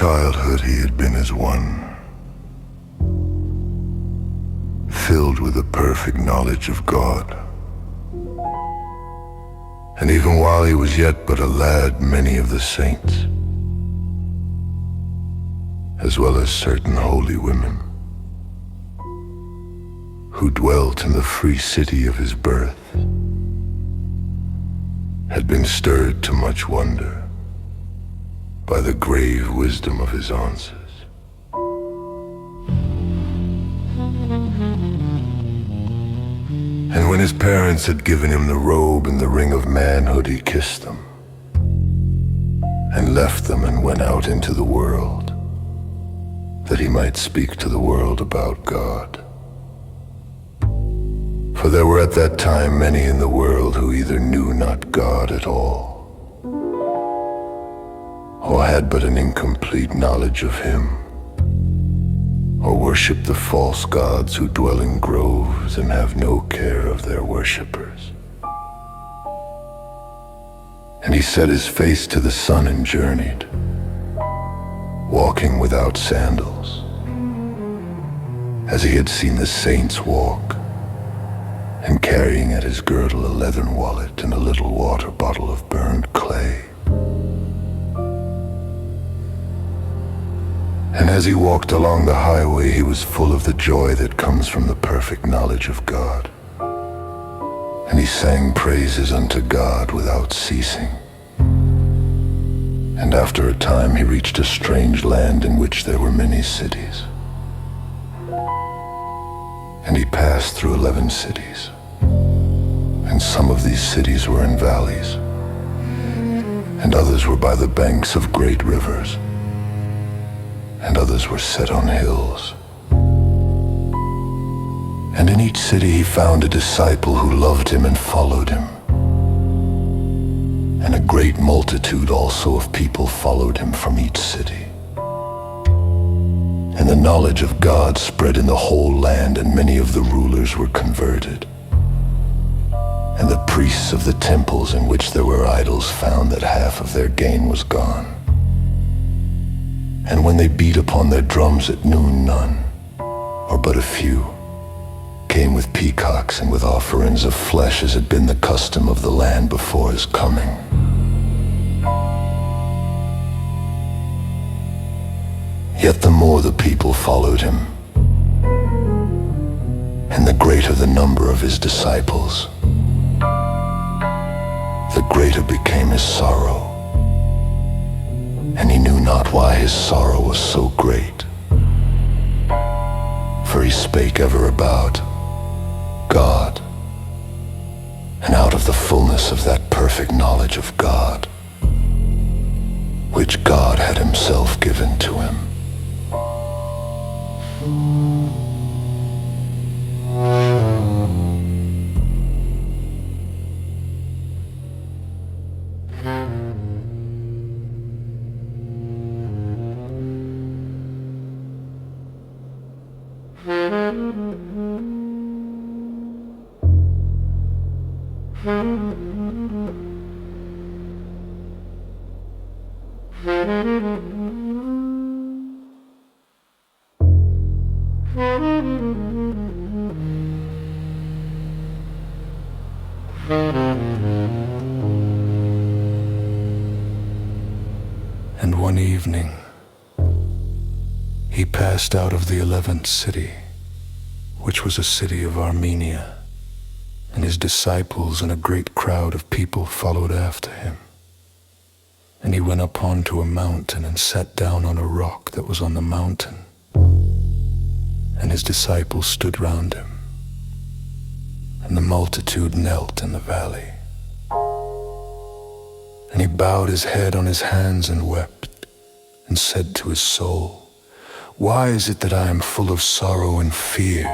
childhood he had been as one, filled with a perfect knowledge of God. And even while he was yet but a lad, many of the saints, as well as certain holy women, who dwelt in the free city of his birth, had been stirred to much wonder by the grave wisdom of his answers. And when his parents had given him the robe and the ring of manhood, he kissed them and left them and went out into the world, that he might speak to the world about God. For there were at that time many in the world who either knew not God at all, or had but an incomplete knowledge of him, or worship the false gods who dwell in groves and have no care of their worshippers. And he set his face to the sun and journeyed, walking without sandals, as he had seen the saints walk, and carrying at his girdle a leathern wallet and a little water bottle of burned clay. And as he walked along the highway, he was full of the joy that comes from the perfect knowledge of God. And he sang praises unto God without ceasing. And after a time he reached a strange land in which there were many cities. And he passed through 11 cities. And some of these cities were in valleys, and others were by the banks of great rivers, and others were set on hills. And in each city he found a disciple who loved him and followed him. And a great multitude also of people followed him from each city. And the knowledge of God spread in the whole land, and many of the rulers were converted. And the priests of the temples in which there were idols found that half of their gain was gone. And when they beat upon their drums at noon, none, or but a few, came with peacocks and with offerings of flesh, as had been the custom of the land before his coming. Yet the more the people followed him, and the greater the number of his disciples, the greater became his sorrow. And he knew not why his sorrow was so great. For he spake ever about God, and out of the fullness of that perfect knowledge of God, which God had himself given to him. And one evening, he passed out of the 11th city, which was a city of Armenia, and his disciples and a great crowd of people followed after him. And he went up onto a mountain and sat down on a rock that was on the mountain, and his disciples stood round him, and the multitude knelt in the valley. And he bowed his head on his hands and wept, and said to his soul, "Why is it that I am full of sorrow and fear,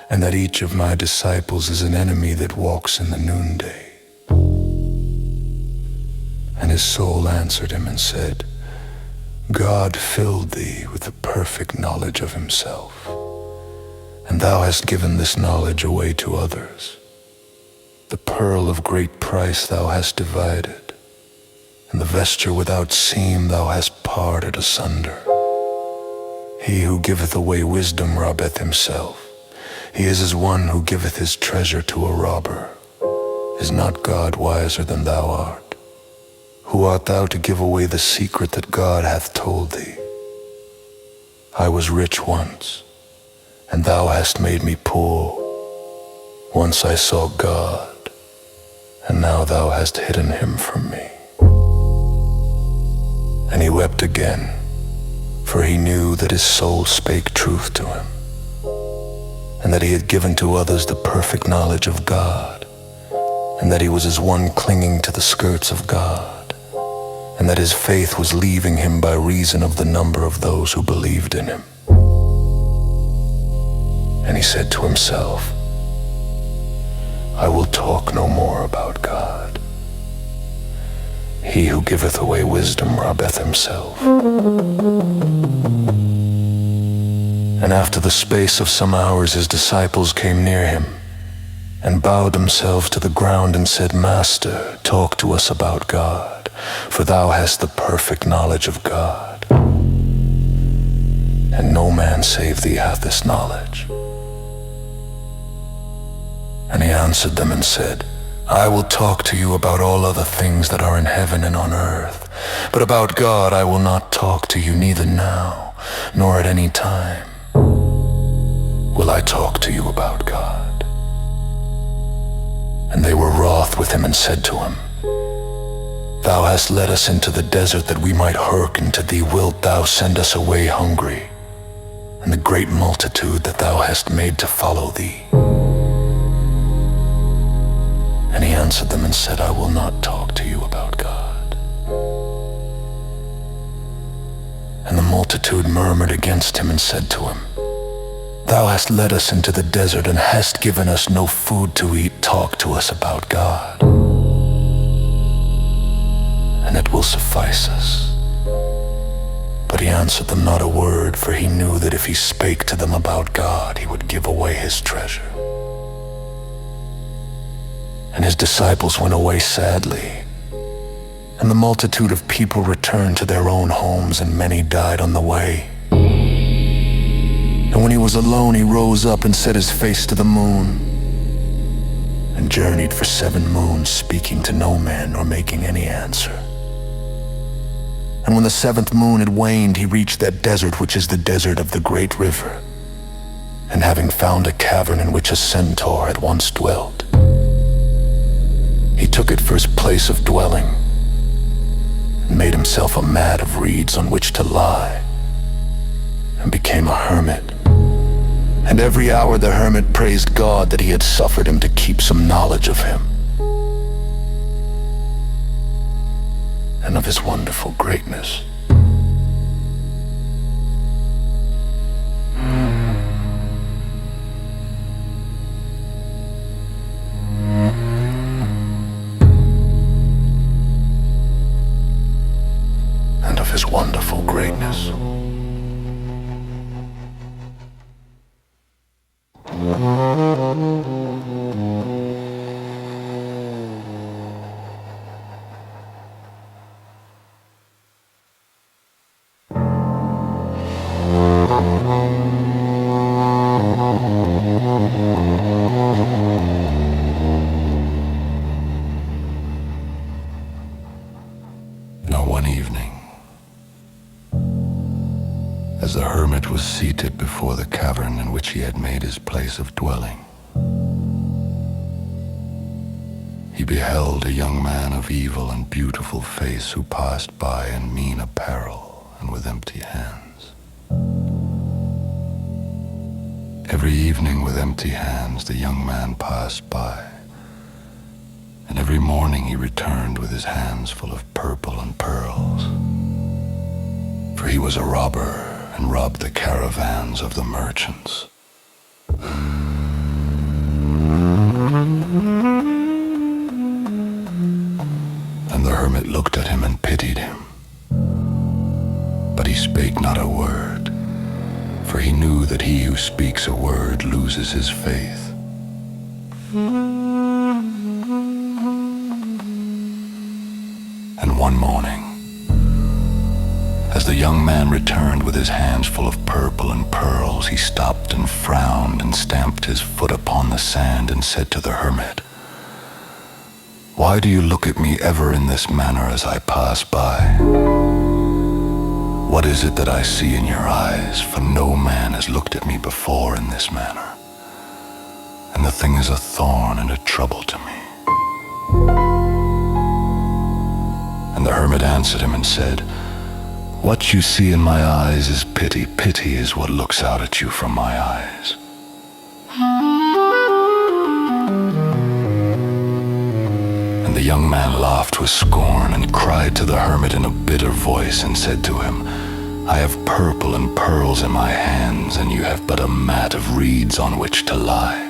and that each of my disciples is an enemy that walks in the noonday?" And his soul answered him and said, "God filled thee with the perfect knowledge of himself, and thou hast given this knowledge away to others. The pearl of great price thou hast divided. and the vesture without seam thou hast parted asunder. He who giveth away wisdom robbeth himself. He is as one who giveth his treasure to a robber. Is not God wiser than thou art? Who art thou to give away the secret that God hath told thee? I was rich once, and thou hast made me poor. Once I saw God, and now thou hast hidden him from me. And he wept again, for he knew that his soul spake truth to him, and that he had given to others the perfect knowledge of God, and that he was as one clinging to the skirts of God, and that his faith was leaving him by reason of the number of those who believed in him. And he said to himself, I will talk no more about God. He who giveth away wisdom robbeth himself. And after the space of some hours his disciples came near him, and bowed themselves to the ground and said, Master, talk to us about God, for thou hast the perfect knowledge of God. And no man save thee hath this knowledge. And he answered them and said, I will talk to you about all other things that are in heaven and on earth, but about God I will not talk to you, neither now, nor at any time will I talk to you about God. And they were wroth with him and said to him, Thou hast led us into the desert that we might hearken to thee. Wilt thou send us away hungry, and the great multitude that thou hast made to follow thee? And he answered them and said, I will not talk to you about God. And the multitude murmured against him and said to him, Thou hast led us into the desert and hast given us no food to eat. Talk to us about God, and it will suffice us. But he answered them not a word, for he knew that if he spake to them about God, he would give away his treasure. And his disciples went away sadly, and the multitude of people returned to their own homes, and many died on the way. And when he was alone, he rose up and set his face to the moon, and journeyed for 7 moons, speaking to no man nor making any answer. And when the 7th moon had waned, he reached that desert which is the desert of the great river, and having found a cavern in which a centaur had once dwelt, he took it for his place of dwelling, and made himself a mat of reeds on which to lie, and became a hermit. And every hour the hermit praised God that he had suffered him to keep some knowledge of him, and of his wonderful greatness. And of his wonderful greatness. Now one evening, as the hermit was seated before the cavern in which he had made his place of dwelling, he beheld a young man of evil and beautiful face who passed by in mean apparel and with empty hands. Every evening with empty hands the young man passed by, and every morning he returned with his hands full of purple and pearls. For he was a robber and robbed the caravans of the merchants. And the hermit looked at him and pitied him, but he spake not a word, for he knew that he who speaks a word loses his faith. And one morning. As the young man returned with his hands full of purple and pearls, he stopped and frowned and stamped his foot upon the sand and said to the hermit, "Why do you look at me ever in this manner as I pass by? What is it that I see in your eyes? For no man has looked at me before in this manner, and the thing is a thorn and a trouble to me." And the hermit answered him and said, "What you see in my eyes is pity. Pity is what looks out at you from my eyes." And the young man laughed with scorn and cried to the hermit in a bitter voice and said to him, "I have purple and pearls in my hands, and you have but a mat of reeds on which to lie.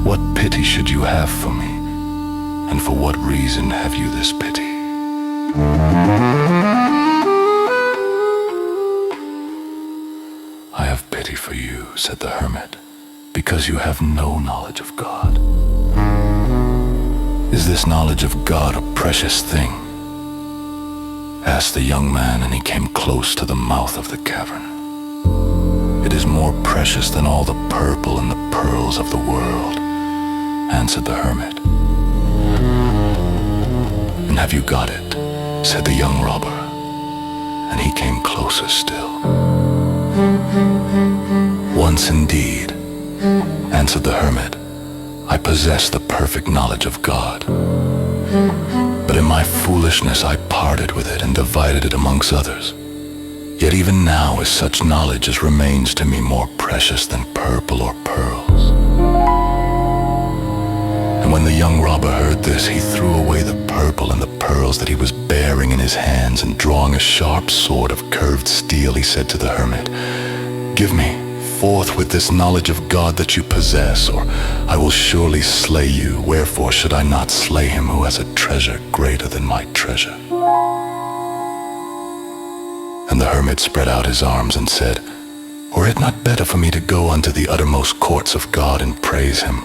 What pity should you have for me? And for what reason have you this pity?" "I have pity for you," said the hermit, "because you have no knowledge of God. Is this knowledge of God a precious thing?" Asked the young man, and he came close to the mouth of the cavern. "It is more precious than all the purple and the pearls of the world," answered the hermit. "And have you got it?" said the young robber, and he came closer still. "Once indeed," answered the hermit, "I possess the perfect knowledge of God. But in my foolishness I parted with it and divided it amongst others. Yet even now is such knowledge as remains to me more precious than purple or pearls." And when the young robber heard this, he threw away the purple and the pearls that he was bearing in his hands, and drawing a sharp sword of curved steel, he said to the hermit, "Give me forthwith this knowledge of God that you possess, or I will surely slay you. Wherefore should I not slay him who has a treasure greater than my treasure?" And the hermit spread out his arms and said, "Were it not better for me to go unto the uttermost courts of God and praise him,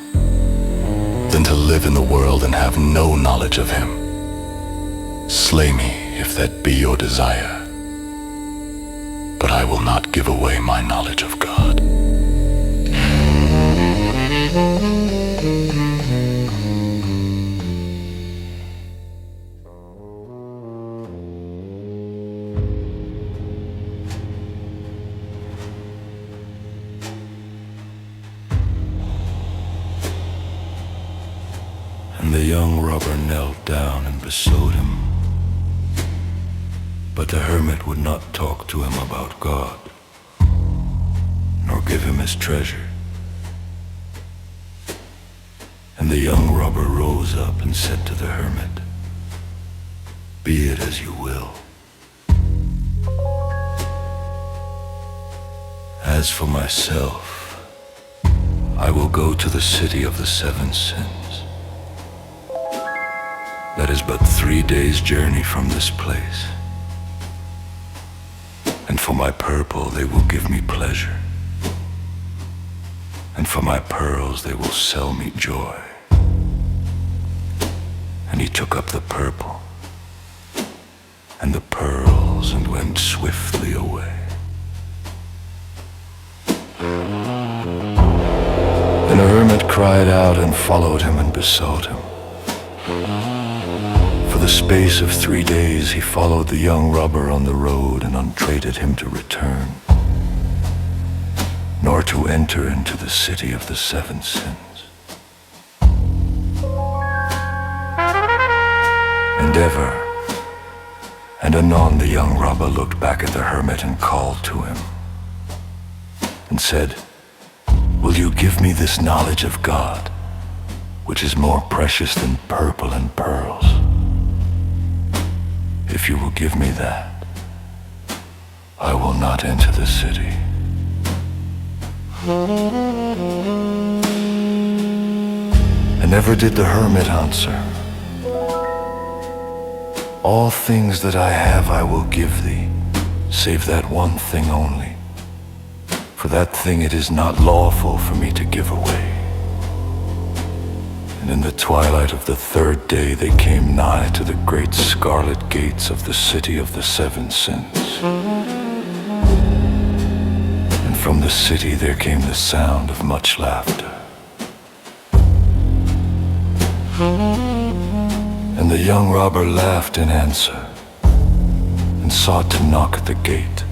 than to live in the world and have no knowledge of him? Slay me, if that be your desire, but I will not give away my knowledge of God." And the young robber knelt down and besought him. But the hermit would not talk to him about God, nor give him his treasure. And the young robber rose up and said to the hermit, "Be it as you will. As for myself, I will go to the city of the 7 sins. That is but 3 days' journey from this place. And for my purple they will give me pleasure, and for my pearls they will sell me joy." And he took up the purple and the pearls and went swiftly away. Then the hermit cried out and followed him and besought him. For the space of 3 days he followed the young robber on the road and entreated him to return, nor to enter into the city of the 7 sins. And ever and anon the young robber looked back at the hermit and called to him and said, "Will you give me this knowledge of God, which is more precious than purple and pearls? If you will give me that, I will not enter the city." And never did the hermit answer, "All things that I have I will give thee, save that one thing only. For that thing it is not lawful for me to give away." And in the twilight of the third day they came nigh to the great scarlet gates of the city of the seven sins. And from the city there came the sound of much laughter. And the young robber laughed in answer, and sought to knock at the gate.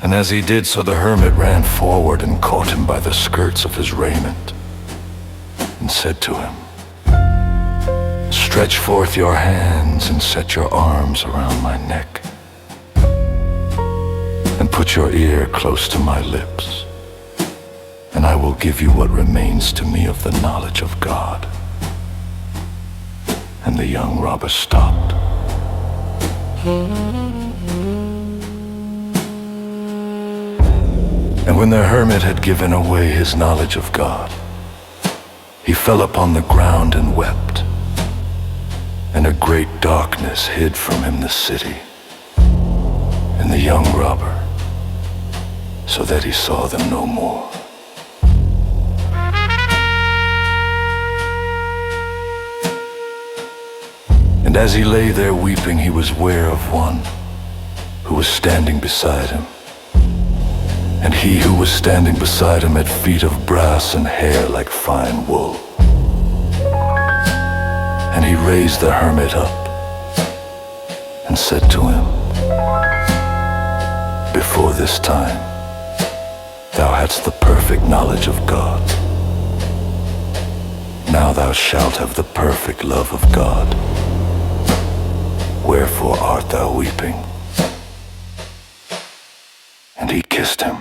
And as he did so, the hermit ran forward and caught him by the skirts of his raiment, and said to him, "Stretch forth your hands and set your arms around my neck, and put your ear close to my lips, and I will give you what remains to me of the knowledge of God." And the young robber stopped. And when the hermit had given away his knowledge of God, he fell upon the ground and wept, and a great darkness hid from him the city and the young robber, so that he saw them no more. And as he lay there weeping, he was ware of one who was standing beside him. And he who was standing beside him had feet of brass and hair like fine wool. And he raised the hermit up and said to him, "Before this time thou hadst the perfect knowledge of God. Now thou shalt have the perfect love of God. Wherefore art thou weeping?" And he kissed him.